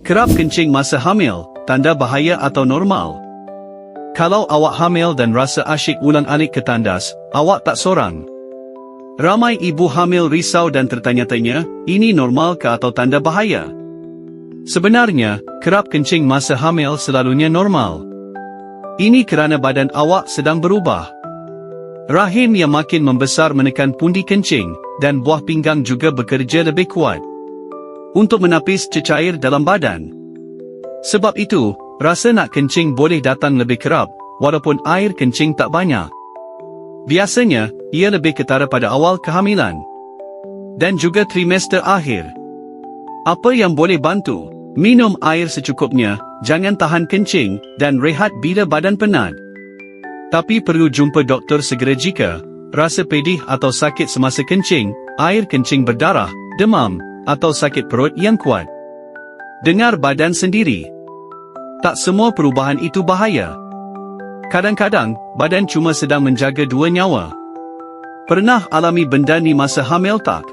Kerap kencing masa hamil, tanda bahaya atau normal? Kalau awak hamil dan rasa asyik ulang-alik ke tandas, awak tak sorang. Ramai ibu hamil risau dan tertanya-tanya, ini normal ke atau tanda bahaya? Sebenarnya, kerap kencing masa hamil selalunya normal. Ini kerana badan awak sedang berubah. Rahim yang makin membesar menekan pundi kencing, dan buah pinggang juga bekerja lebih kuat untuk menapis cecair dalam badan. Sebab itu, rasa nak kencing boleh datang lebih kerap, walaupun air kencing tak banyak. Biasanya, ia lebih ketara pada awal kehamilan dan juga trimester akhir. Apa yang boleh bantu? Minum air secukupnya, jangan tahan kencing, dan rehat bila badan penat. Tapi perlu jumpa doktor segera jika rasa pedih atau sakit semasa kencing, air kencing berdarah, demam, atau sakit perut yang kuat. Dengar badan sendiri. Tak semua perubahan itu bahaya. Kadang-kadang, badan cuma sedang menjaga dua nyawa. Pernah alami benda ni masa hamil tak?